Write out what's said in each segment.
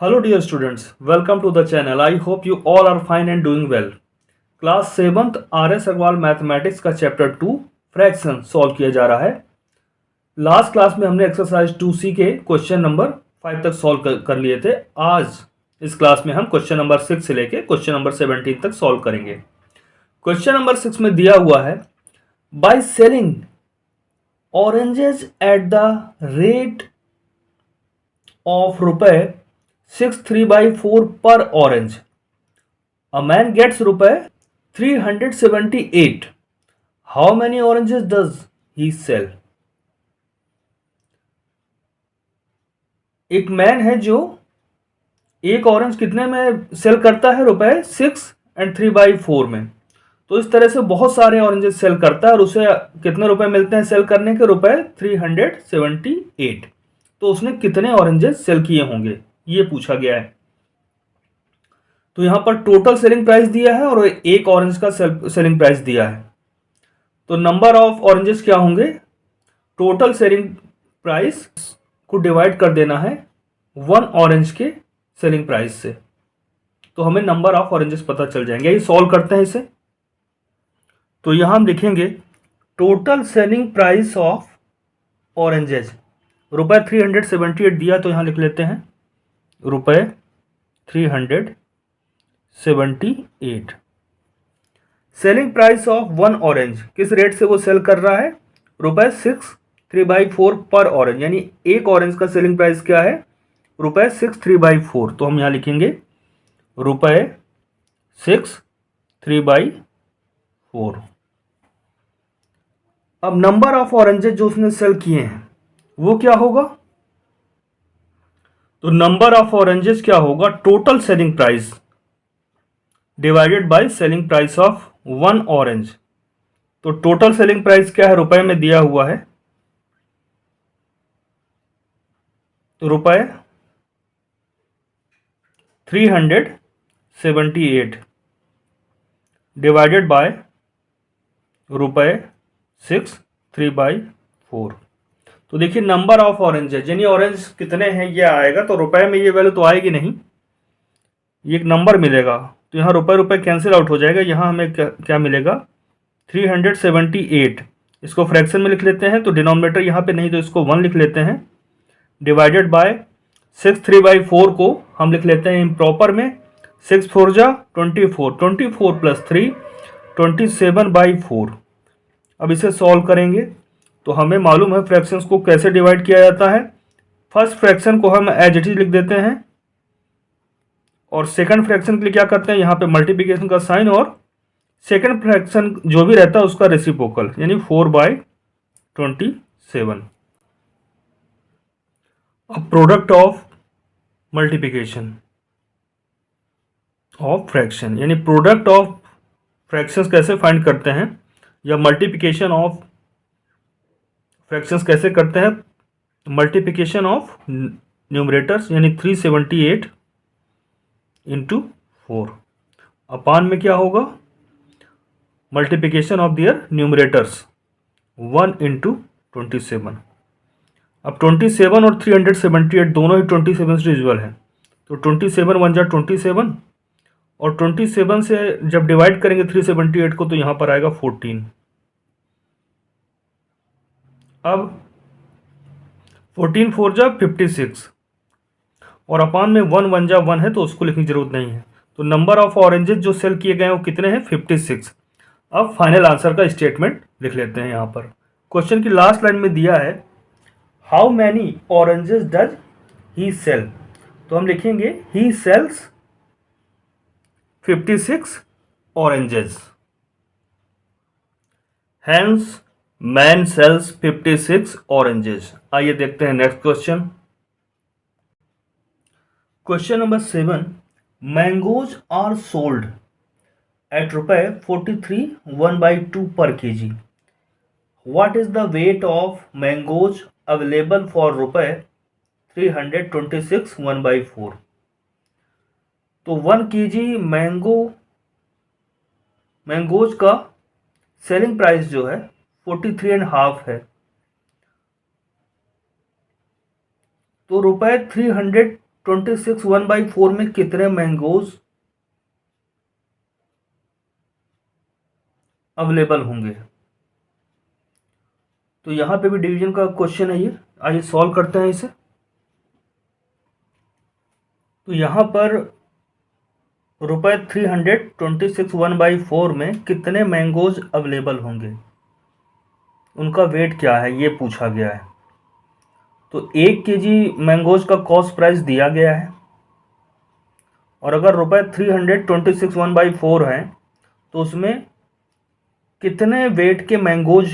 Hello dear students, welcome to the channel. I hope you all are fine and doing well. Class 7th RS Agarwal mathematics का chapter 2 fraction solve किया जा रहा है। Last class में हमने exercise 2C के question number 5 तक solve कर लिए थे। आज इस क्लास में हम क्वेश्चन नंबर 6 से लेके क्वेश्चन नंबर 17 तक सॉल्व करेंगे। क्वेश्चन नंबर 6 में दिया हुआ है, by selling oranges at the rate of रुपए 6/3/4 per orange, a man gets रुपए 378. How many oranges does he sell? एक मैन है जो एक ऑरेंज कितने में सेल करता है? रुपए 6/3/4 में। तो इस तरह से बहुत सारे ऑरेंजेस सेल करता है और उसे कितने रुपए मिलते हैं सेल करने के? रुपए 378। तो उसने कितने ऑरेंजेस सेल किए होंगे ये पूछा गया है। तो यहां पर टोटल सेलिंग प्राइस दिया है और एक ऑरेंज का सेलिंग प्राइस दिया है। तो नंबर ऑफ ऑरेंजेस क्या होंगे? टोटल सेलिंग प्राइस को डिवाइड कर देना है 1 ऑरेंज के सेलिंग प्राइस से, तो हमें नंबर ऑफ ऑरेंजेस पता चल जाएंगे। ये सॉल्व करते हैं इसे। तो यहां हम लिखेंगे total selling price of oranges, रुपए 378 दिया तो यहां लिख लेते हैं रुपए 378। सेलिंग प्राइस ऑफ 1 ऑरेंज, किस रेट से वो सेल कर रहा है? रुपए 6/3/4 पर ऑरेंज, यानी एक ऑरेंज का सेलिंग प्राइस क्या है? रुपए 6/3/4। तो हम यहां लिखेंगे रुपए 6/3/4। अब नंबर ऑफ ऑरेंजेस जो उसने सेल किए हैं वो क्या होगा? तो नंबर ऑफ ऑरेंजेस क्या होगा? Total selling price divided by selling price of 1 orange. तो टोटल सेलिंग प्राइस क्या है? रुपए में दिया हुआ है रुपए 378 डिवाइडेड बाय रुपए 6/3/4। तो देखिए नंबर ऑफ ऑरेंज है, यानी ऑरेंज कितने हैं ये आएगा। तो रुपए में ये वैल्यू तो आएगी नहीं, ये एक नंबर मिलेगा। तो यहाँ रुपए रुपए कैंसिल आउट हो जाएगा। यहाँ हमें क्या मिलेगा? 378। इसको फ्रैक्शन में लिख लेते हैं, तो डिनोमिनेटर यहाँ पे नहीं तो इसको 1 लिख लेते हैं, डिवाइडेड बाय 6/3/4 को हम लिख लेते हैं इम्प्रॉपर में। 6 4 जा 24, 24 + 3 27/4। अब इसे सॉल्व करेंगे तो हमें मालूम है फ्रैक्शंस को कैसे डिवाइड किया जाता है। फर्स्ट फ्रैक्शन को हम एज इट इज लिख देते हैं और सेकंड फ्रैक्शन के लिए क्या करते हैं? यहाँ पे मल्टीप्लिकेशन का साइन और सेकंड फ्रैक्शन जो भी रहता है उसका रेसिप्रोकल, यानी 4/27। अब product of multiplication of fraction, यानी प्रोडक्ट ऑफ फ्रैक्शंस कैसे फाइंड करते हैं या मल्टीप्लिकेशन ऑफ फ्रैक्शंस कैसे करते हैं? मल्टीप्लिकेशन ऑफ न्यूमरेटर्स, यानी 378 × 4 अपान में क्या होगा? Multiplication of their numerators 1 × 27। अब 27 और 378 दोनों ही 27 से डिविजिबल है, तो 27 1 जा 27 और 27 से जब डिवाइड करेंगे 378 को तो यहाँ पर आएगा 14। अब 14 4 जा 56 और अपान में 1 1 जा 1 है तो उसको लिखने की जरूरत नहीं है। तो नंबर ऑफ ऑरेंजेस जो सेल किए गए हैं वो कितने हैं? 56। अब फाइनल आंसर का स्टेटमेंट लिख लेते हैं। यहाँ पर क्वेश्चन की लास्ट लाइन में दिया है how many oranges does he sell, तो हम लिखेंगे he sells 56 oranges. Hence man sells 56 oranges. आइए देखते हैं next question. Question number 7, mangoes are sold at रुपए 43 1/2 per kg. What is the weight of mangoes available for रुपए 326 1/4? तो 1 kg mangoes का सेलिंग प्राइस जो है 43.5 है। तो रुपए 300 26 1/4 में कितने मैंगोज अवेलेबल होंगे। तो यहाँ पे भी डिवीजन का क्वेश्चन है ये, आइए सॉल्व करते हैं इसे। तो यहाँ पर रुपये 326 1/4 में कितने मैंगोज अवेलेबल होंगे, उनका वेट क्या है ये पूछा गया है। तो 1 केजी मैंगोज का कॉस्ट प्राइस दिया गया है, और अगर रुपये 326 1/4 है तो उसमें कितने वेट के मैंगोज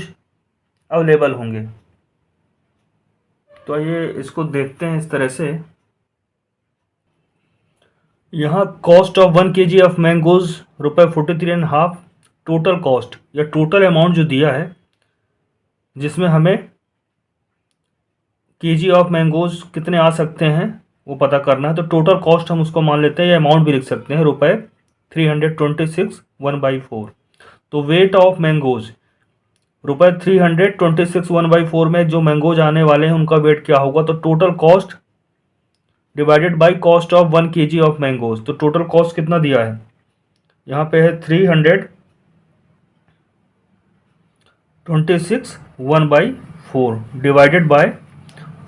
अवेलेबल होंगे। तो ये इसको देखते हैं इस तरह से। यहाँ cost of 1 KG of mangoes रुपये 43.5, टोटल कॉस्ट या टोटल अमाउंट जो दिया है जिसमें हमें केजी ऑफ मैंगोज कितने आ सकते हैं वो पता करना है। तो टोटल कॉस्ट हम उसको मान लेते हैं, या अमाउंट भी लिख सकते हैं, रुपये 326 1/4। तो वेट ऑफ मैंगोज रुपये 326 1/4 में जो मैंगोज आने वाले हैं उनका वेट क्या होगा। तो total cost divided by cost of 1 KG of mangoes. तो टोटल कॉस्ट कितना दिया है, यहाँ पे है 326 1/4 डिवाइडेड बाय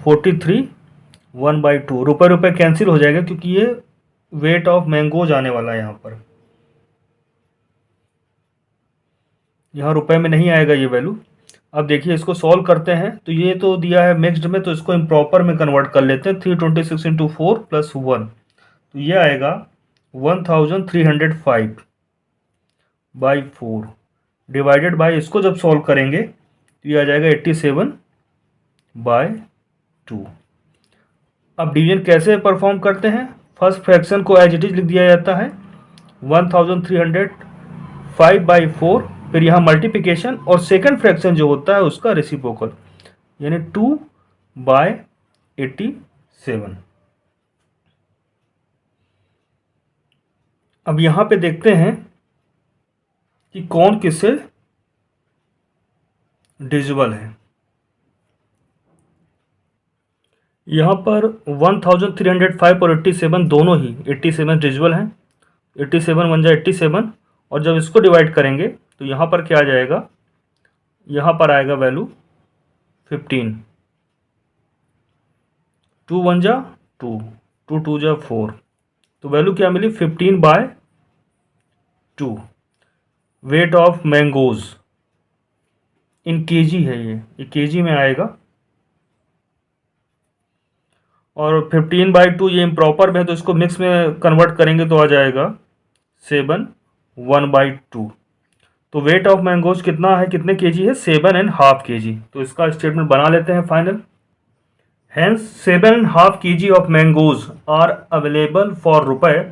43 1/2। रुपये रुपये कैंसिल हो जाएगा क्योंकि ये वेट ऑफ मैंगोज आने वाला है यहाँ रुपए में नहीं आएगा ये वैल्यू। अब देखिए इसको सॉल्व करते हैं। तो ये तो दिया है मिक्स्ड में, तो इसको इम्प्रॉपर में कन्वर्ट कर लेते हैं। 326 × 4 + 1, तो ये आएगा 1305/4 डिवाइडेड बाय, इसको जब सॉल्व करेंगे तो ये आ जाएगा 87/2। अब डिवीजन कैसे परफॉर्म करते हैं, फर्स्ट फ्रैक्शन को एज इट इज लिख दिया जाता है 1305/4, फिर यहाँ मल्टीप्लिकेशन, और सेकंड फ्रैक्शन जो होता है उसका रेसिप्रोकल यानी 2/87। अब यहाँ पे देखते हैं कि कौन किससे डिविजिबल है। यहाँ पर 1305 और 87 दोनों ही 87 डिविजिबल हैं। 87 बन जाए 87, और जब इसको डिवाइड करेंगे तो यहाँ पर क्या आ जाएगा, यहाँ पर आएगा वैल्यू 15। 2 1 जा 2, 2 2 जा 4, तो वैल्यू क्या मिली 15/2। Weight of mangoes in KG है, ये केजी में आएगा, और 15/2 ये इम्प्रॉपर में है तो इसको मिक्स में कन्वर्ट करेंगे तो आ जाएगा 7 1/2। तो वेट ऑफ मैंगोज कितना है, कितने केजी है, 7.5 kg। तो इसका स्टेटमेंट बना लेते हैं final. Hence 7.5 kg of mangoes are available for रुपये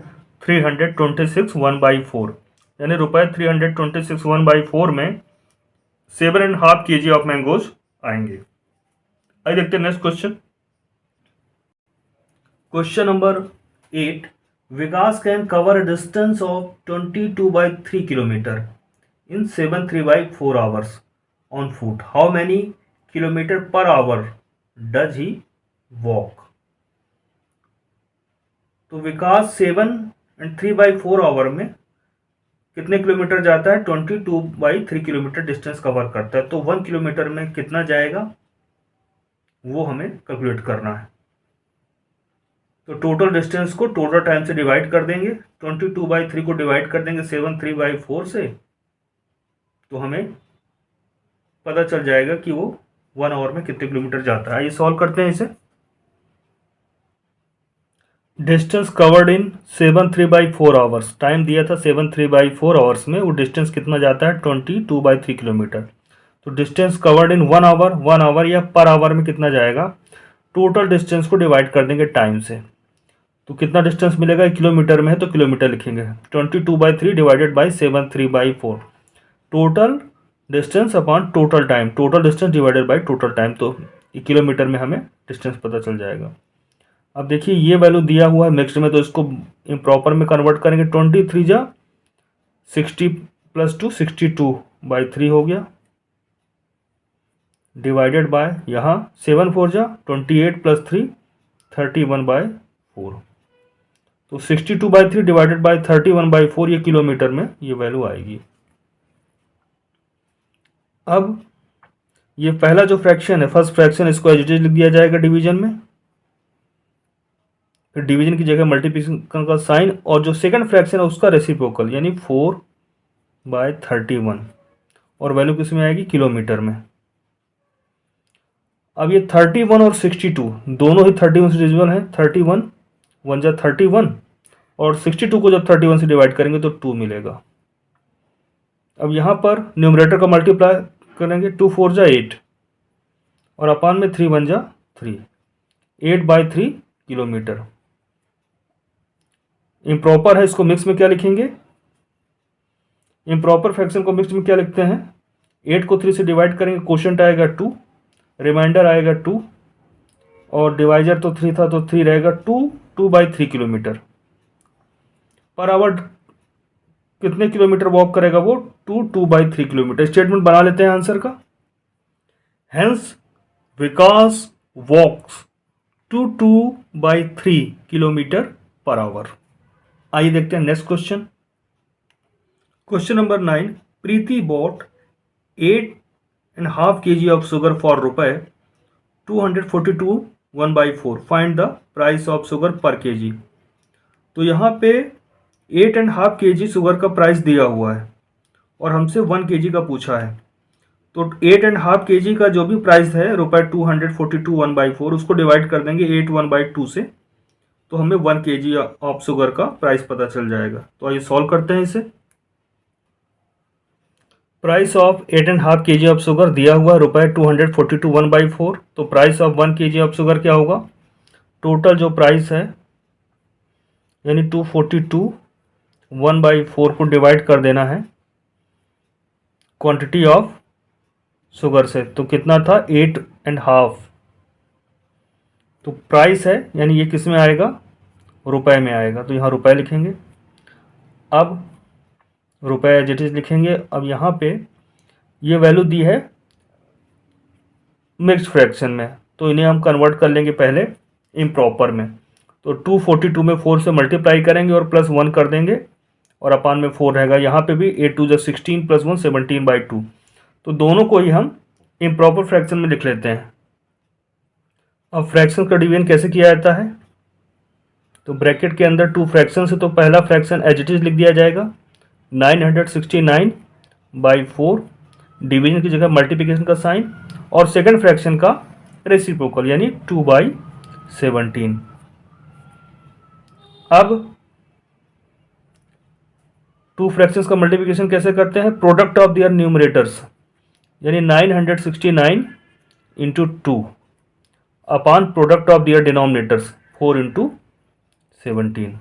326 1/4, यानी रुपये 326 1/4 में 7.5 kg ऑफ मैंगोज आएंगे। आइए देखते हैं next question. Question number 8, Vikas can cover a distance of 22/3 kilometre in 73/4 hours on foot. How many kilometer per hour does he walk? तो विकास 7 and 3/4 our में कितने किलोमीटर जाता है, 22/3 किलोमीटर डिस्टेंस कवर करता है। तो 1 किलोमीटर में कितना जाएगा वो हमें कैलकुलेट करना है। तो टोटल डिस्टेंस को टोटल टाइम से डिवाइड कर देंगे, 22/3 को डिवाइड कर देंगे 7 3/4 से, तो हमें पता चल जाएगा कि वो 1 आवर में कितने किलोमीटर जाता है। आइए सॉल्व करते हैं इसे। डिस्टेंस कवर्ड इन 7 3/4 आवर्स, टाइम दिया था 7 3/4 आवर्स में, वो डिस्टेंस कितना जाता है 22/3 किलोमीटर। तो distance covered in 1 hour, 1 hour या पर आवर में कितना जाएगा, टोटल डिस्टेंस को डिवाइड कर देंगे टाइम से, तो कितना डिस्टेंस मिलेगा, किलोमीटर में है तो किलोमीटर लिखेंगे। 22/3 divided by 7 3/4, total distance upon total time, total distance divided by total time, तो किलोमीटर में हमें डिस्टेंस पता चल जाएगा। अब देखिए ये वैल्यू दिया हुआ है मिक्स्ड में, तो इसको इम्प्रॉपर में कन्वर्ट करेंगे। 23 जा 60 + 2 62/3 हो गया, डिवाइडेड बाय यहाँ 7 4 जा 28 + 3 31/4 4। तो 62/3 डिवाइडेड बाय 31/4 ये किलोमीटर में ये वैल्यू आएगी। अब ये पहला जो फ्रैक्शन है, फर्स्ट फ्रैक्शन, इसको एज इट इज लिख दिया जाएगा डिवीजन में, फिर डिवीजन की जगह मल्टीप्लिकेशन का साइन, और जो सेकंड फ्रैक्शन है उसका रेसिप्रोकल यानी 4/31, और वैल्यू किस में आएगी, किलोमीटर में। अब ये 31 और 62 दोनों ही 31 से डिविजिबल हैं। 31 1 जा 31 और 62 को जब 31 से डिवाइड करेंगे तो 2 मिलेगा। अब यहाँ पर न्यूमरेटर का मल्टीप्लाई करेंगे, 2 4 जा 8 और अपान में 3 1 जा 3, 8/3 किलोमीटर। इम्प्रॉपर है, इसको मिक्स में क्या लिखेंगे, इम्प्रॉपर फ्रैक्शन को मिक्स में क्या लिखते हैं, 8 को 3 से डिवाइड करेंगे, क्वोशिएंट आएगा 2, रिमाइंडर आएगा 2, और डिवाइजर तो 3 था तो 3 रहेगा, 2/3 किलोमीटर। पर आवर कितने किलोमीटर वॉक करेगा वो, 2/3 किलोमीटर। स्टेटमेंट बना लेते हैं आंसर का। Hence Vikas walks 2/3 kilometre per hour. आइए देखते हैं next question. Question number 9, Preeti bought 8.5 kg of sugar for rupees 242 1/4, find the price of sugar per kg। तो यहाँ पे 8.5 kg शुगर का प्राइस दिया हुआ है और हमसे 1 kg का पूछा है। तो 8.5 kg का जो भी प्राइस है रुपए 242 1/4, उसको डिवाइड कर देंगे 8 1/2 से, तो हमें 1 kg ऑफ शुगर का प्राइस पता चल जाएगा। तो आइए सॉल्व करते हैं इसे। Price of 8.5 kg of sugar दिया हुआ है रुपए 242 1/4, तो price of 1 kg of sugar क्या होगा, टोटल जो प्राइस है यानी 242 1/4 को डिवाइड कर देना है क्वांटिटी ऑफ शुगर से, तो कितना था 8.5, तो प्राइस है यानी ये किस में आएगा, रुपए में आएगा, तो यहाँ रुपए लिखेंगे। अब रुपए एज इट इज लिखेंगे। अब यहाँ पे ये वैल्यू दी है मिक्स्ड फ्रैक्शन में, तो इन्हें हम कन्वर्ट कर लेंगे पहले इम्प्रॉपर में। तो 242 में 4 से मल्टीप्लाई करेंगे और प्लस 1 कर देंगे और अपान में 4 रहेगा। यहाँ पे भी 8 2 16 प्लस 1 17/2, तो दोनों को ही हम इम्प्रॉपर फ्रैक्शन में लिख लेते हैं। अब फ्रैक्शन का डिवीजन कैसे किया जाता है, तो ब्रैकेट के अंदर 2 फ्रैक्शन है, तो पहला फ्रैक्शन एज इट इज लिख दिया जाएगा 969/4, डिवीजन की जगह मल्टीप्लिकेशन का साइन, और सेकंड फ्रैक्शन का रेसिप्रोकल यानी 2/17। अब 2 फ्रैक्शंस का मल्टीप्लिकेशन कैसे करते हैं, प्रोडक्ट ऑफ देयर न्यूमरेटर्स यानी 969 into 2 upon product of their denominators 4 into 17।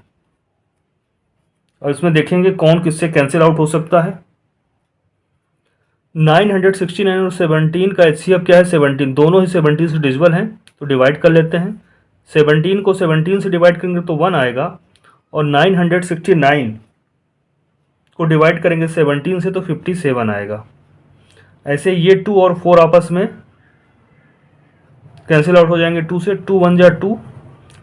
और इसमें देखेंगे कौन किससे कैंसिल आउट हो सकता है। 969 और 17 का एचसीएफ क्या है, 17, दोनों ही 17 से डिविजिबल हैं, तो डिवाइड कर लेते हैं। 17 को 17 से डिवाइड करेंगे तो 1 आएगा, और 969 को डिवाइड करेंगे 17 से तो 57 आएगा। ऐसे ये 2 और 4 आपस में कैंसिल आउट हो जाएंगे 2 से, 2 1 जा 2,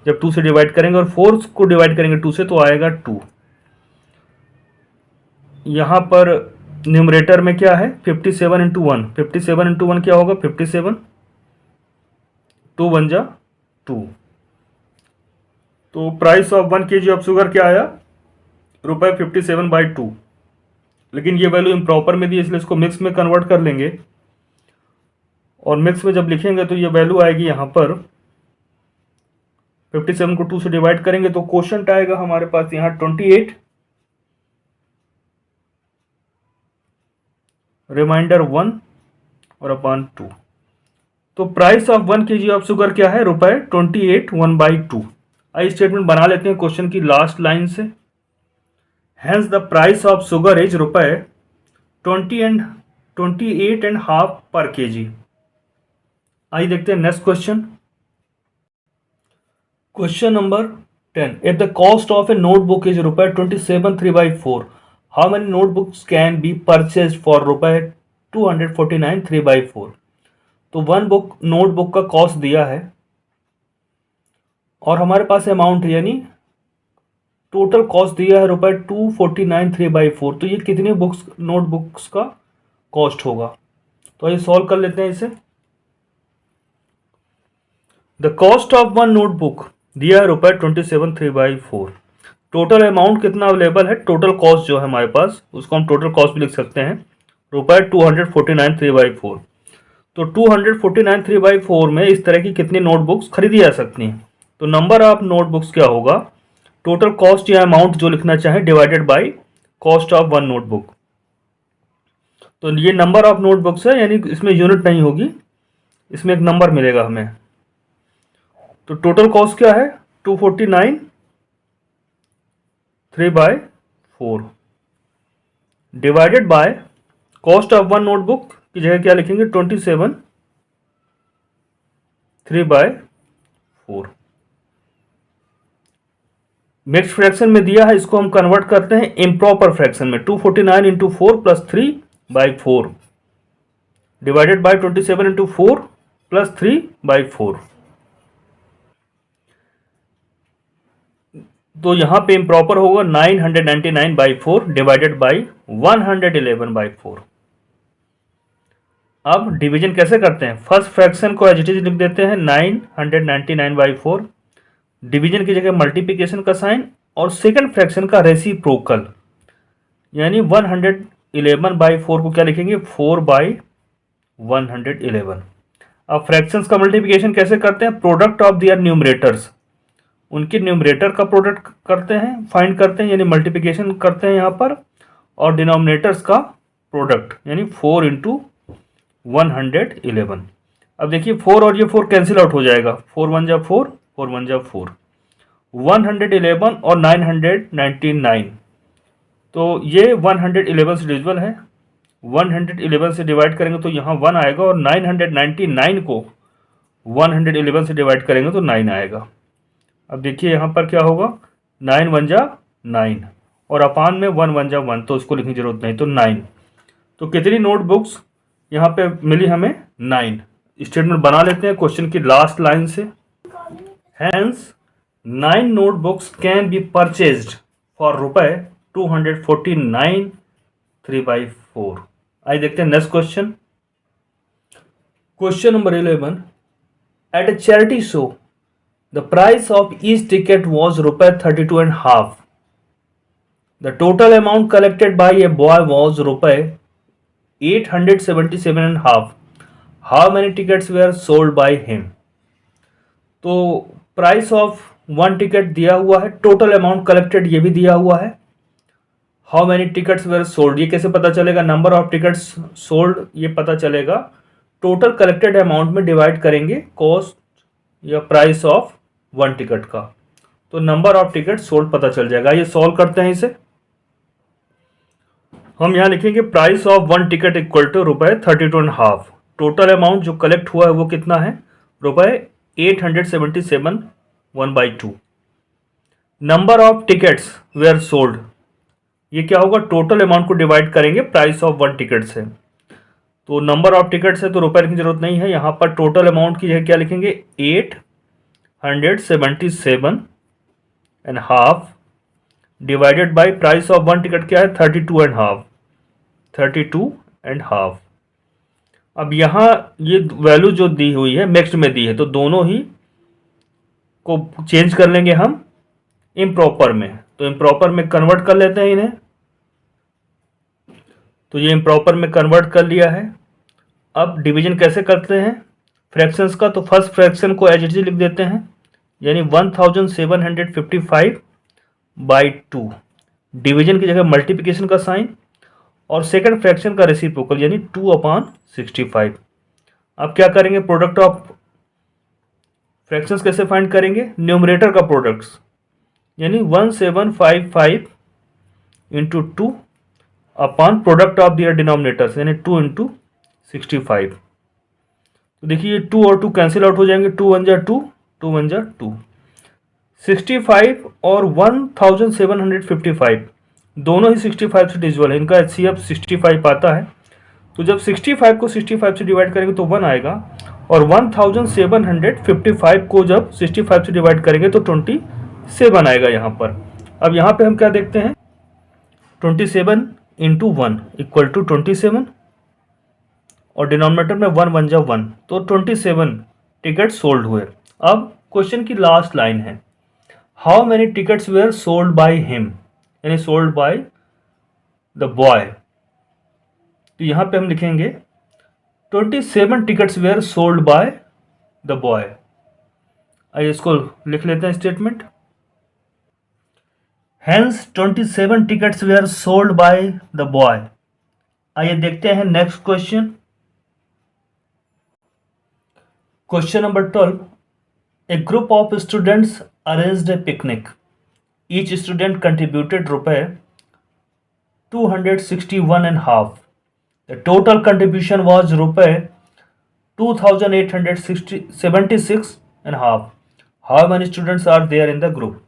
जब 2 से डिवाइड करेंगे और 4 को डिवाइड करेंगे 2 से तो आएगा 2। यहाँ पर न्यूमरेटर में क्या है 57 इंटू 1, 57 इंटू 1 क्या होगा 57, 2 1 जा 2। तो price of 1 kg of sugar क्या आया, रुपए 57/2, लेकिन ये वैल्यू इम्प्रॉपर में दी इसलिए इसको मिक्स में कन्वर्ट कर लेंगे, और मिक्स में जब लिखेंगे तो ये वैल्यू आएगी यहाँ पर 57 को 2 से डिवाइड करेंगे तो क्वोशिएंट आएगा हमारे पास यहाँ 28, रिमाइंडर 1 और अपान 2। तो price of 1 kg of sugar क्या है, रुपए 28 1/2। आइए स्टेटमेंट बना लेते हैं क्वेश्चन की लास्ट लाइन से। Hence the price of sugar is रुपए 28.5 पर kg। आइए देखते हैं next question. Question number 10, if the cost of A notebook is रुपए 27 3/4, how many notebooks can B purchase for रुपए 249 3/4। तो वन बुक नोटबुक का कॉस्ट दिया है और हमारे पास अमाउंट है, यानी टोटल कॉस्ट दिया है रुपये 249,3/4। तो ये कितनी बुक्स, नोटबुक्स का कॉस्ट होगा? तो ये सॉल्व कर लेते हैं इसे। The cost of one notebook दिया है रुपये 27,3/4। टोटल अमाउंट कितना अवेलेबल है, टोटल कॉस्ट जो है हमारे पास, उसको हम टोटल कॉस्ट भी लिख सकते हैं, रुपये 249,3/4। तो 249,3/4 में इस तरह की कितनी नोटबुक्स खरीदी जा सकती हैं? तो नंबर ऑफ नोटबुक्स क्या होगा, टोटल कॉस्ट या अमाउंट जो लिखना चाहें divided by cost of one notebook. तो ये नंबर ऑफ नोटबुक्स है, यानी इसमें यूनिट नहीं होगी, इसमें एक नंबर मिलेगा हमें। तो टोटल कॉस्ट क्या है, 249,3/4 divided by cost of one notebook की जगह क्या लिखेंगे, 27,3/4। मिक्स्ड फ्रैक्शन में दिया है, इसको हम कन्वर्ट करते हैं इम्प्रॉपर फ्रैक्शन में। 249 into 4 plus 3/4 divided by 27 into 4 plus 3/4। तो यहां पे इम्प्रॉपर होगा 999/4 डिवाइडेड बाई 111/4। अब डिवीजन कैसे करते हैं, फर्स्ट फ्रैक्शन को एज इट इज लिख देते हैं 999/4, डिवीजन की जगह मल्टीप्लिकेशन का साइन, और सेकंड फ्रैक्शन का रेसिप्रोकल यानी 111/4 को क्या लिखेंगे, 4/111। अब फ्रैक्शंस का मल्टीप्लिकेशन कैसे करते हैं, प्रोडक्ट ऑफ दियर न्यूमरेटर्स, उनके न्यूमरेटर का प्रोडक्ट करते हैं, फाइंड करते हैं, यानी मल्टीप्लिकेशन करते हैं यहाँ पर, और डिनोमिनेटर्स का प्रोडक्ट यानी 4 इंटू 111। अब देखिए 4 और ये 4 कैंसिल आउट हो जाएगा, 4 1 जा 4, 4 1 जा 4, 111 और 999, तो ये 111 से डिविजिबल है, 111 से डिवाइड करेंगे तो यहाँ 1 आएगा, और 999 को 111 से डिवाइड करेंगे तो 9 आएगा। अब देखिए यहाँ पर क्या होगा, 9 1 जा 9 और अपान में 1 1 जा 1, तो उसको लिखने की जरूरत नहीं, तो 9। तो कितनी नोटबुक्स यहाँ पे मिली हमें, 9। स्टेटमेंट बना लेते हैं क्वेश्चन की लास्ट लाइन से। Hence 9 notebooks can be purchased for rupees 249,3/4। आइए देखते हैं next question. Question number 11, at a charity show the price of each ticket was ₹32.5. The total amount collected by a boy was ₹877.5. How many tickets were sold by him? तो price of one ticket दिया हुआ है, total amount collected ये भी दिया हुआ है, how many tickets were sold ये कैसे पता चलेगा, नंबर ऑफ टिकट्स सोल्ड ये पता चलेगा, टोटल कलेक्टेड अमाउंट में डिवाइड करेंगे कॉस्ट या प्राइस ऑफ वन टिकट का, तो नंबर ऑफ टिकट सोल्ड पता चल जाएगा। ये सॉल्व करते हैं इसे। हम यहाँ लिखेंगे price of one ticket equal to ₹32.5। Total amount जो कलेक्ट हुआ है वो कितना है, ₹877, 1/2। Number of tickets were sold ये क्या होगा, टोटल अमाउंट को डिवाइड करेंगे प्राइस ऑफ वन टिकट से, तो नंबर ऑफ टिकट्स है तो रुपए की जरूरत नहीं है, यहाँ पर टोटल अमाउंट की जगह क्या लिखेंगे, 877.5 divided by price of one ticket क्या है, 32.5। अब यहाँ ये वैल्यू जो दी हुई है मिक्स्ड में दी है, तो दोनों ही को चेंज कर लेंगे हम इम्प्रॉपर में, तो इम्प्रॉपर में कन्वर्ट कर लेते हैं इन्हें, तो ये इम्प्रॉपर में कन्वर्ट कर लिया है। अब डिवीजन कैसे करते हैं फ्रैक्शंस का, तो फर्स्ट फ्रैक्शन को एज इट इज लिख देते हैं, यानी 1755/2, डिवीजन की जगह मल्टीप्लिकेशन का साइन, और सेकंड फ्रैक्शन का रेसिप्रोकल यानी 2/65। अब क्या करेंगे, प्रोडक्ट ऑफ फ्रैक्शंस कैसे फाइंड करेंगे, न्यूमरेटर का प्रोडक्ट्स यानी 1755 into 2 upon product of their denominators यानी 2 इंटू 65। तो देखिए 2 और 2 कैंसिल आउट हो जाएंगे, 2 1 जा 2, 2 1 जा 2, 65 और 1755 दोनों ही 65 से डिविजिबल है, इनका HCF 65 आता है, तो जब 65 को 65 से डिवाइड करेंगे तो 1 आएगा, और 1755 को जब 65 से डिवाइड करेंगे तो 27 आएगा यहाँ पर। अब यहाँ पे हम क्या देखते हैं, 27 इंटू 1 इक्वल टू 27 और डिनोमिनेटर में 1 1 जा 1, तो 27 टिकट सोल्ड हुए। अब क्वेश्चन की लास्ट लाइन है, how many tickets were sold by him, यानी सोल्ड बाय द बॉय। तो यहाँ पे हम लिखेंगे 27 tickets were sold by the boy. आइए इसको लिख लेते हैं statement. Hence 27 tickets were sold by the boy। आइए देखते हैं next question. Question number 12, a group of students arranged a picnic, each student contributed रुपए 261.5, द टोटल कंट्रीब्यूशन वॉज रुपए 2876.5। How many students are there in the group.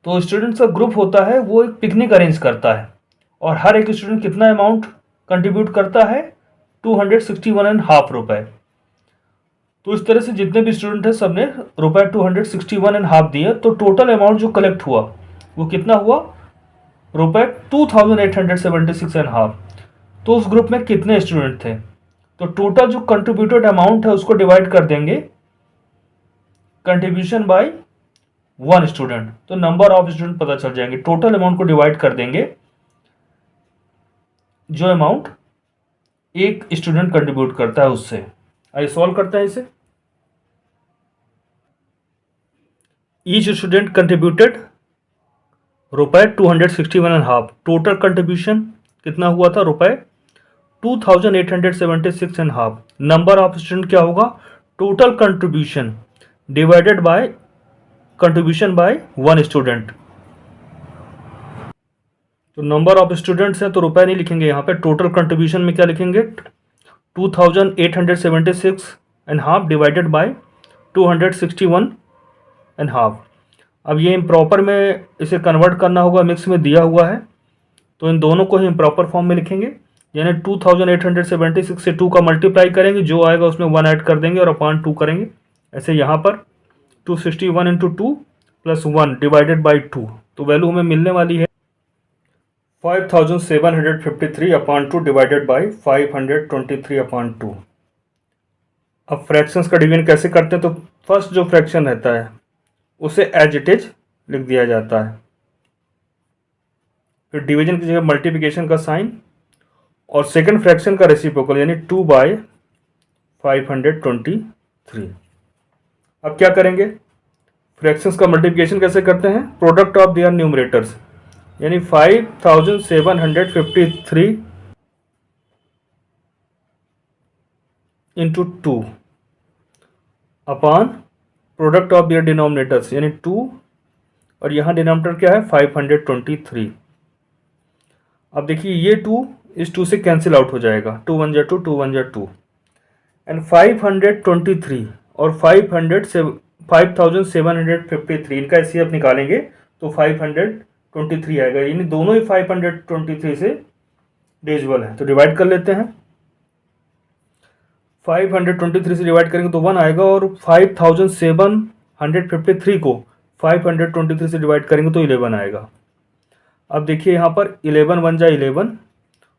तो students का group होता है, वो एक पिकनिक अरेंज करता है और हर एक स्टूडेंट कितना अमाउंट कंट्रीब्यूट करता है, 261.5 रुपए। तो इस तरह से जितने भी स्टूडेंट हैं सबने रुपए 261.5 दिए, तो टोटल अमाउंट जो कलेक्ट हुआ वो कितना हुआ, रुपए 2876.5। तो उस ग्रुप में कितने स्टूडेंट थे, तो टोटल जो कंट्रीब्यूटेड अमाउंट है उसको डिवाइड कर देंगे कंट्रीब्यूशन बाय 1 स्टूडेंट, तो नंबर ऑफ स्टूडेंट पता चल जाएंगे। टोटल अमाउंट को डिवाइड कर देंगे जो अमाउंट एक स्टूडेंट कंट्रीब्यूट करता है उससे। आइए सॉल्व करते हैं इसे। ईच स्टूडेंट कंट्रीब्यूटेड रुपए 261.5, टोटल कंट्रीब्यूशन कितना हुआ था, रुपए 2876.5। नंबर ऑफ स्टूडेंट क्या होगा, total contribution divided by contribution by 1 student. तो नंबर ऑफ स्टूडेंट्स हैं तो रुपए नहीं लिखेंगे यहाँ पे, टोटल कंट्रीब्यूशन में क्या लिखेंगे, 2876.5 डिवाइडेड बाय 261.5। अब ये इम्प्रॉपर में इसे कन्वर्ट करना होगा, मिक्स में दिया हुआ है तो इन दोनों को ही इम्प्रॉपर फॉर्म में लिखेंगे, यानी 2876 से 2 का मल्टीप्लाई करेंगे, जो आएगा उसमें 1 ऐड कर देंगे और अपॉन 2 करेंगे। ऐसे यहाँ पर 261 इंटू 2 प्लस 1 डिवाइडेड बाई 2, तो वैल्यू हमें मिलने वाली है 5753/2 डिवाइडेड बाई 523/2। अब फ्रैक्शंस का डिवीजन कैसे करते हैं, तो फर्स्ट जो फ्रैक्शन रहता है उसे एज इट इज लिख दिया जाता है, फिर डिवीजन की जगह मल्टीप्लिकेशन का साइन और सेकंड फ्रैक्शन का रेसिप्रोकल यानी 2/523। अब क्या करेंगे, फ्रैक्शंस का मल्टीप्लिकेशन कैसे करते हैं, प्रोडक्ट ऑफ देयर न्यूमरेटर्स, यानी 5753 into 2 upon product of their denominators यानी 2, और यहाँ डिनोमिनेटर क्या है 523। अब देखिए ये 2 इस 2 से कैंसिल आउट हो जाएगा, 2 1 जा 2, 2 1 जा 2, एंड 523 और 5753 इनका एचसीएफ निकालेंगे तो 523 आएगा, यानी दोनों ही 523 से डिविजिबल है, तो डिवाइड कर लेते हैं। 523 से डिवाइड करेंगे तो 1 आएगा और 5753 को 523 से डिवाइड करेंगे तो 11 आएगा। अब देखिए यहाँ पर 11 1 जा 11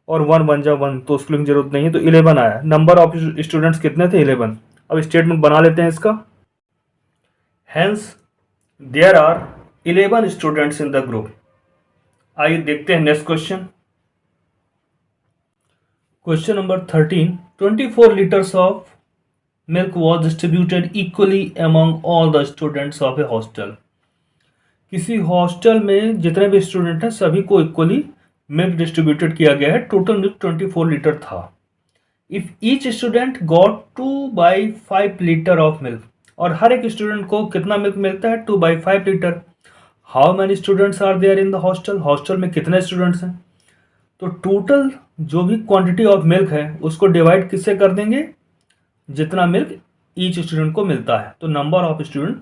और 1 1 जा 1, तो उसको लिखने की जरूरत नहीं है, तो 11 आया। नंबर ऑफ स्टूडेंट्स कितने थे, 11। अब स्टेटमेंट बना लेते हैं इसका। Hence there are 11 students in the group. आइए देखते हैं next question. Question number 13, 24 liters of milk was distributed equally among all the students of a hostel. किसी हॉस्टल में जितने भी स्टूडेंट हैं सभी को इक्वली मिल्क डिस्ट्रीब्यूटेड किया गया है, टोटल मिल्क 24 लीटर था। If each student got 2/5 litre of milk, और हर एक स्टूडेंट को कितना मिल्क मिलता है, 2/5 litre. How many students are there in the hostel, hostel में कितने स्टूडेंट्स हैं, तो टोटल जो भी क्वांटिटी ऑफ मिल्क है उसको डिवाइड किससे कर देंगे, जितना मिल्क ईच स्टूडेंट को मिलता है, तो नंबर ऑफ स्टूडेंट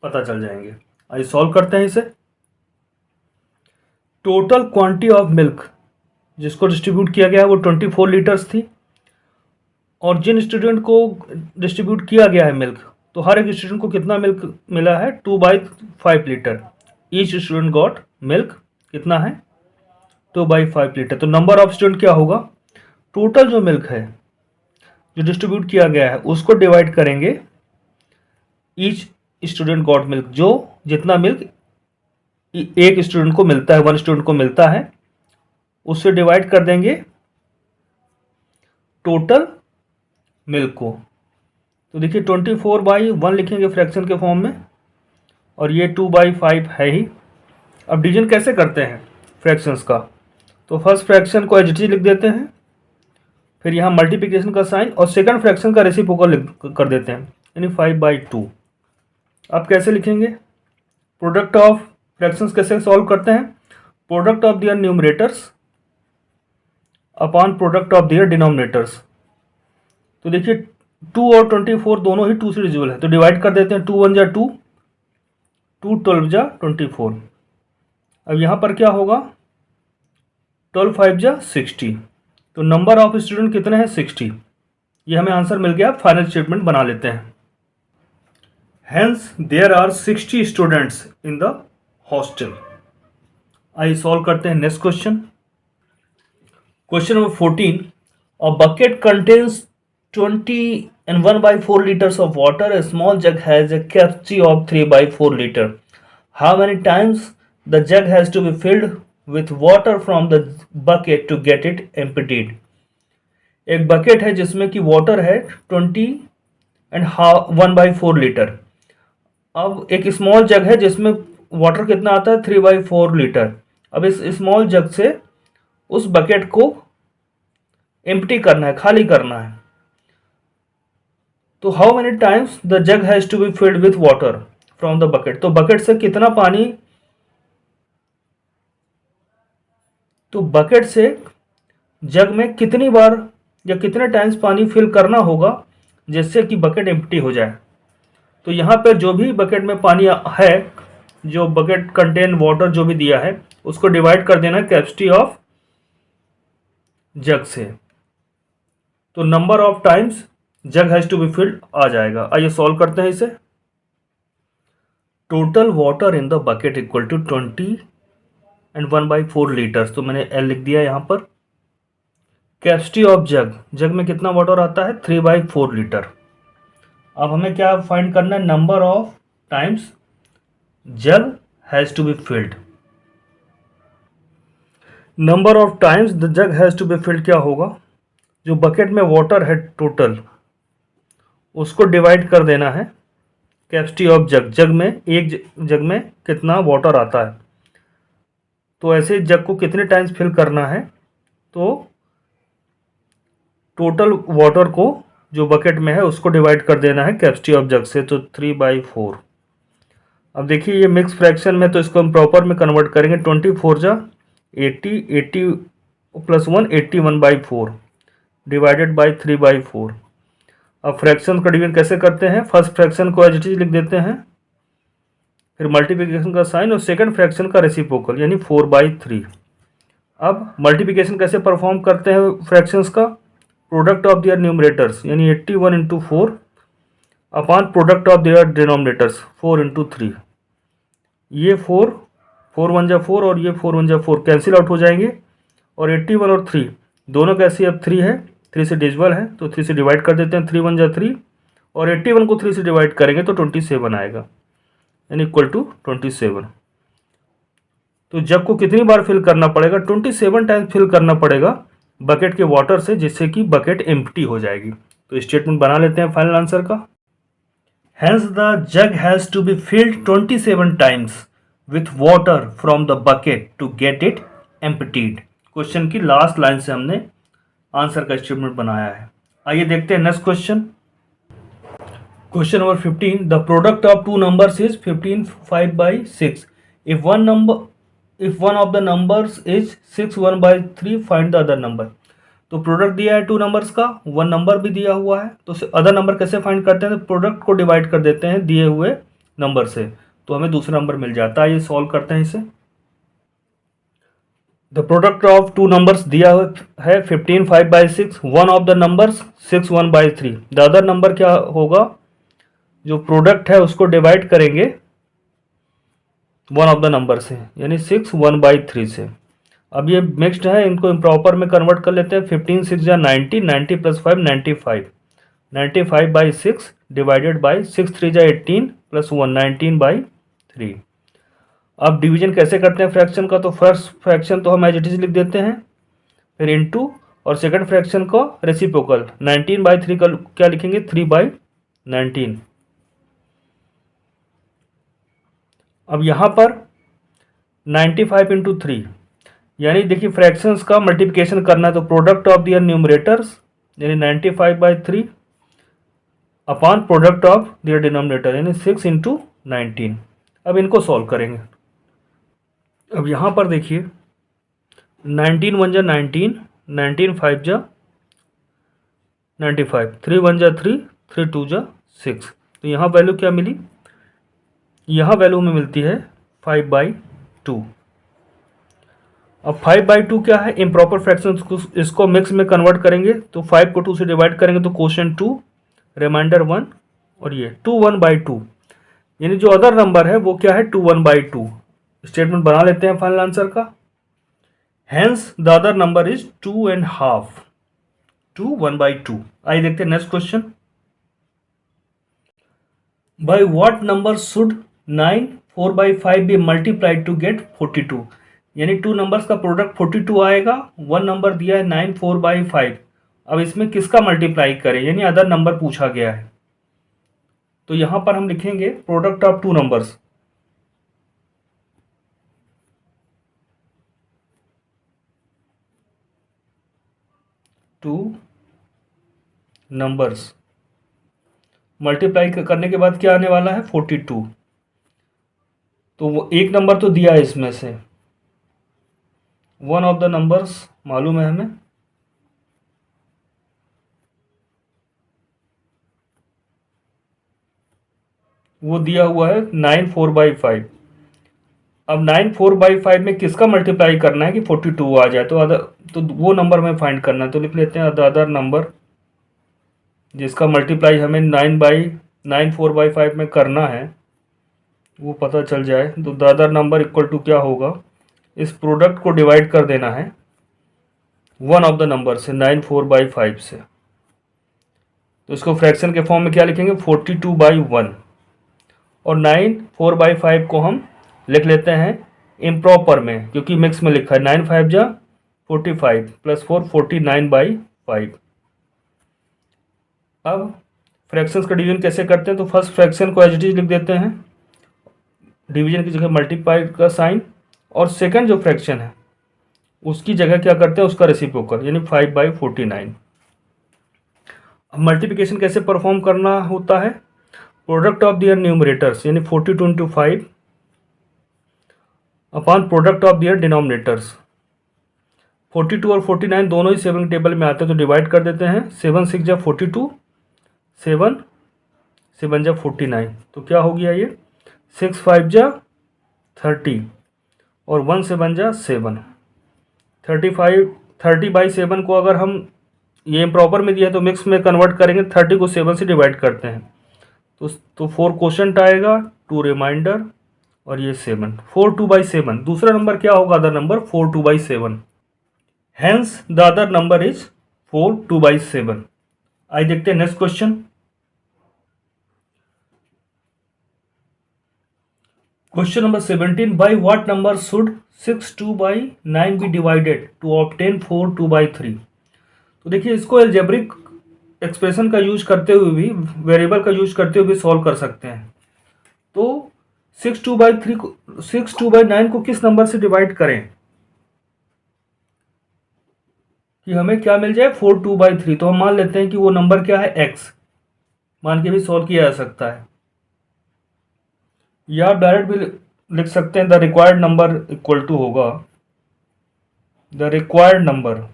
पता चल जाएंगे। आइए सॉल्व करते हैं इसे। टोटल क्वांटिटी ऑफ मिल्क जिसको डिस्ट्रीब्यूट किया गया है वो 24 लीटर्स थी, और जिन स्टूडेंट को डिस्ट्रीब्यूट किया गया है मिल्क, तो हर एक स्टूडेंट को कितना मिल्क मिला है, 2/5 litre. Each student got milk कितना है, 2/5 लीटर। तो नंबर ऑफ स्टूडेंट क्या होगा, टोटल जो मिल्क है जो डिस्ट्रीब्यूट किया गया है उसको डिवाइड करेंगे ईच स्टूडेंट गॉट मिल्क, जो जितना मिल्क एक स्टूडेंट को मिलता है, वन स्टूडेंट को मिलता है, उससे डिवाइड कर देंगे टोटल मिल्क को। तो देखिए 24/1 लिखेंगे फ्रैक्शन के फॉर्म में, और ये 2/5 है ही। अब डिवीजन कैसे करते हैं फ्रैक्शंस का, तो फर्स्ट फ्रैक्शन को एज लिख देते हैं, फिर यहाँ मल्टीप्लिकेशन का साइन, और सेकंड फ्रैक्शन का रेसिप्रोकल कर देते हैं, यानी 5/2। अब कैसे लिखेंगे, प्रोडक्ट ऑफ फ्रैक्शंस कैसे सॉल्व करते हैं, product of their numerators upon product of their denominators. तो देखिए 2 और 24 दोनों ही 2 से डिविजिबल है, तो डिवाइड कर देते हैं, 2 1 जा 2, 2 12 जा 24। अब यहाँ पर क्या होगा, 12 5 जा 60। तो नंबर ऑफ स्टूडेंट कितने हैं, 60। ये हमें आंसर मिल गया। फाइनल स्टेटमेंट बना लेते हैं। Hence there are 60 students in the hostel. आइए सॉल्व करते हैं next question. Question number 14, a bucket contains 20 and 1/4 liters of water. A small jug has a capacity of 3/4 liter. How many times the jug has to be filled with water from the bucket to get it emptied? एक bucket है जिसमें कि water है 20 and 1/4 litre. अब एक small जग है जिसमें water कितना आता है, 3/4 लीटर। अब इस स्मॉल जग से उस बकेट को एम्प्टी करना है, खाली करना है। तो how many times the jug has to be filled with water from the bucket, तो बकेट से कितना पानी, तो बकेट से जग में कितनी बार या कितने टाइम्स पानी फिल करना होगा जिससे कि बकेट एम्प्टी हो जाए। तो यहाँ पर जो भी बकेट में पानी है, जो बकेट कंटेन वाटर जो भी दिया है, उसको डिवाइड कर देना कैपेसिटी ऑफ जग से। तो number of times jug has to be filled आ जाएगा। आइए सॉल्व करते हैं इसे। Total water in the bucket equal to 20 and 1/4 litres, तो मैंने एल लिख दिया यहाँ पर। कैपेसिटी ऑफ जग, जग में कितना वाटर आता है, 3/4 लीटर। अब हमें क्या फाइंड करना है, number of times jug has to be filled. Number of times the jug has to be filled क्या होगा, जो बकेट में वाटर है टोटल उसको डिवाइड कर देना है कैपेसिटी ऑफ जग, जग में एक जग में कितना वाटर आता है। तो ऐसे जग को कितने टाइम्स फिल करना है, तो टोटल वाटर को जो बकेट में है उसको डिवाइड कर देना है कैपेसिटी ऑफ जग से, तो 3/4। अब देखिए ये मिक्स फ्रैक्शन में, तो इसको हम प्रॉपर में कन्वर्ट करेंगे। 24 जा 80, 80 + 1 81/4 डिवाइडेड बाई 3/4। अब फ्रैक्शन का डिवीजन कैसे करते हैं, फर्स्ट फ्रैक्शन को एज इट इज लिख देते हैं, फिर मल्टीप्लिकेशन का साइन और सेकंड फ्रैक्शन का रेसिप्रोकल, यानी 4/3। अब मल्टीप्लिकेशन कैसे परफॉर्म करते हैं फ्रैक्शंस का, प्रोडक्ट ऑफ देयर न्यूमरेटर्स यानी 81 × 4 upon product of their denominators 4 × 3। ये 4 1 जा 4 और ये 4 1 जा 4 कैंसिल आउट हो जाएंगे, और 81 और 3 दोनों कैसे, अब 3 है, 3 से डिविजिबल है, तो 3 से डिवाइड कर देते हैं, 3 1 जा 3, और 81 को 3 से डिवाइड करेंगे तो 27 आएगा, यानी इक्वल टू 27। तो जग को कितनी बार फिल करना पड़ेगा, 27 टाइम्स फिल करना पड़ेगा बकेट के वाटर से, जिससे कि बकेट एम्प्टी हो जाएगी। तो स्टेटमेंट बना लेते हैं फाइनल आंसर का। Hence the jug has to be filled 27 times with water from the bucket to get it emptied. Question की लास्ट लाइन से हमने आंसर का स्टेटमेंट बनाया है। आइए देखते हैं next question. Question number 15, the product of two numbers is 15 5/6। If one of the numbers is 6 1/3 find the other number. तो प्रोडक्ट दिया है टू नंबर्स का, वन नंबर भी दिया हुआ है, तो अदर नंबर कैसे फाइंड करते हैं, तो प्रोडक्ट को डिवाइड कर देते हैं दिए हुए नंबर से, तो हमें दूसरा नंबर मिल जाता है। ये सॉल्व करते हैं इसे। The product of two numbers दिया है 15 5/6, one of the numbers 6 1/3। The other number क्या होगा, जो प्रोडक्ट है उसको डिवाइड करेंगे वन ऑफ द नंबर से, यानी 6 1/3 से। अब ये मिक्स्ड है, इनको इम्प्रॉपर में कन्वर्ट कर लेते हैं। 15 6 या 90, 90 + 5 95, 95/6 डिवाइडेड बाई 6 3 या 18 + 1 19/3। अब डिवीजन कैसे करते हैं फ्रैक्शन का, तो फर्स्ट फ्रैक्शन तो हम एज इट इज लिख देते हैं, फिर इनटू, और सेकंड फ्रैक्शन को रेसिप्रोकल 19/3 का क्या लिखेंगे, 3/19। अब यहाँ पर 95 × 3, यानी देखिए फ्रैक्शंस का मल्टीप्लिकेशन करना है, तो प्रोडक्ट ऑफ दियर न्यूमरेटर्स यानी 95/3 upon product of their denominator यानी 6 × 19। अब इनको सॉल्व करेंगे। अब यहाँ पर देखिए 19 1 जा 19, 19 5 जा 95, 3 1 जा 3, 3 2 जा 6। तो यहाँ वैल्यू क्या मिली, यहाँ वैल्यू में मिलती है 5/2। अब 5/2 क्या है, इम्प्रॉपर फ्रैक्शन, इसको मिक्स में कन्वर्ट करेंगे, तो 5 को 2 से डिवाइड करेंगे तो क्वोशिएंट 2, रिमाइंडर 1, और ये 2 1/2, यानी जो अदर नंबर है वो क्या है 2 1/2। स्टेटमेंट बना लेते हैं फाइनल आंसर का। Hence the other number is 2.5, 2 1/2। आइए देखते हैं next question. By what number should 9 4/5 be multiplied to get 42, यानी टू नंबर्स का प्रोडक्ट 42 आएगा, वन नंबर दिया है 9 4/5। अब इसमें किसका मल्टीप्लाई करें, यानी अदर नंबर पूछा गया है। तो यहां पर हम लिखेंगे product of two numbers, two numbers multiply करने के बाद क्या आने वाला है 42। तो वो एक नंबर तो दिया है इसमें से, वन ऑफ द नंबर्स मालूम है हमें, वो दिया हुआ है 9 4/5। अब 9 4/5 में किसका मल्टीप्लाई करना है कि 42 आ जाए, तो अदर, तो वो नंबर में फाइंड करना है। तो लिख लेते हैं अदर नंबर जिसका मल्टीप्लाई हमें 9 4/5 में करना है, वो पता चल जाए। तो the other number equal to क्या होगा, इस प्रोडक्ट को डिवाइड कर देना है वन ऑफ द नंबर से 9 4/5 से। तो इसको फ्रैक्शन के फॉर्म में क्या लिखेंगे 42/1, और 9 4/5 को हम लिख लेते हैं इम्प्रॉपर में, क्योंकि मिक्स में लिखा है 9 5 जा 45 + 4 49/5। अब फ्रैक्शंस का डिवीजन कैसे करते हैं, तो फर्स्ट फ्रैक्शन को एज इट इज लिख देते हैं, डिवीजन की जगह मल्टीप्लाई का साइन, और सेकंड जो फ्रैक्शन है उसकी जगह क्या करते हैं उसका रेसिप्रोकल, यानी 5/49। अब मल्टीप्लिकेशन कैसे परफॉर्म करना होता है, प्रोडक्ट ऑफ दियर न्यूमरेटर्स यानी 42 × 5 upon product of their denominators. 42 और 49 दोनों ही 7 टेबल में आते हैं, तो डिवाइड कर देते हैं, 7 6 जा 42, 7 7 जा 49, तो क्या हो गया ये 6 5 जा 30, और 1 7 जा 7, 35 30/7 को अगर हम ये इम्प्रॉपर में दिया है तो मिक्स में कन्वर्ट करेंगे, 30 को 7 से डिवाइड करते हैं, तो 4 क्वोशंट आएगा, 2 रिमाइंडर, और ये 7, 4 2/7। दूसरा नंबर क्या होगा other number 4 2/7। Hence the other number is 4 2/7। आइए देखते हैं next question. Question number 17, by what number should 6 2/9 be divided to obtain 4 2/3। तो देखिए इसको एल्जेब्रिक एक्सप्रेशन का यूज करते हुए भी, वेरिएबल का यूज करते हुए भी सॉल्व कर सकते हैं। तो 6 2/9 को किस नंबर से डिवाइड करें कि हमें क्या मिल जाए 4 2/3। तो हम मान लेते हैं कि वो नंबर क्या है x, मान के भी सॉल्व किया जा सकता है, या आप डायरेक्ट भी लिख सकते हैं the required number equal to होगा द रिक्वायर्ड नंबर,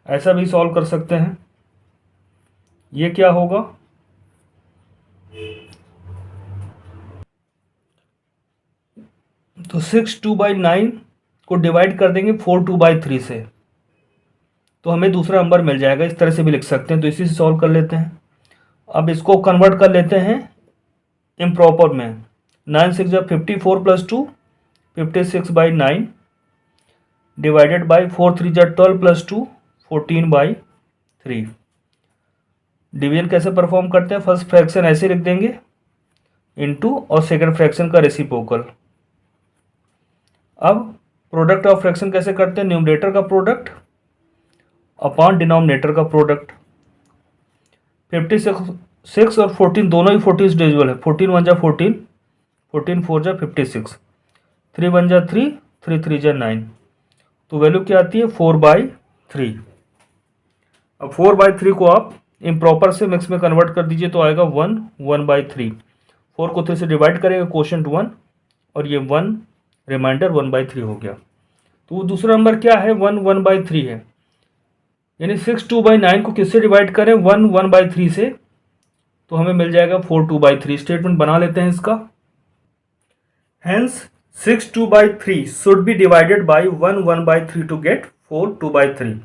ऐसा भी सॉल्व कर सकते हैं। ये क्या होगा, तो 6 2/9 को डिवाइड कर देंगे 4/2 से, तो हमें दूसरा नंबर मिल जाएगा। इस तरह से भी लिख सकते हैं, तो इसी से सॉल्व कर लेते हैं। अब इसको कन्वर्ट कर लेते हैं इम्प्रॉपर में। 9 6 जा 54 + 2 56/9 डिवाइडेड बाई 4 3 जा 12 + 2 14/3। डिवीजन कैसे परफॉर्म करते हैं, फर्स्ट फ्रैक्शन ऐसे लिख देंगे इनटू और सेकंड फ्रैक्शन का रेसिप्रोकल। अब प्रोडक्ट ऑफ फ्रैक्शन कैसे करते हैं, न्यूमरेटर का प्रोडक्ट अपॉन डिनोमिनेटर का प्रोडक्ट। 56 और 14 दोनों ही 40 डिविजिबल है। 14 1 जा 14, 14 4 जा 56, 3 1 जा 3, 3 3 जा 9, तो वैल्यू क्या आती है 4/3। अब 4/3 को आप इम्प्रॉपर से मिक्स में कन्वर्ट कर दीजिए तो आएगा 1 1/3। 4 को 3 से डिवाइड करेंगे, कोशेंट 1, और ये 1 रिमाइंडर 1/3 हो गया। तो दूसरा नंबर क्या है, 1 1/3 है। यानी 6 2/9 को किससे डिवाइड करें, 1 1/3 से, तो हमें मिल जाएगा 4 2/3। स्टेटमेंट बना लेते हैं इसका। Hence 6 2/3 should be divided by 1 1/3 to get 4 2/3।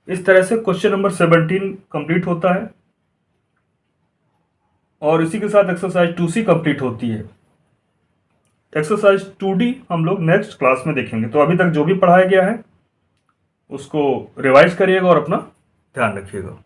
इस तरह से क्वेश्चन नंबर 17 कंप्लीट होता है और इसी के साथ एक्सरसाइज 2C कंप्लीट होती है। एक्सरसाइज 2D हम लोग नेक्स्ट क्लास में देखेंगे। तो अभी तक जो भी पढ़ाया गया है उसको रिवाइज करिएगा और अपना ध्यान रखिएगा।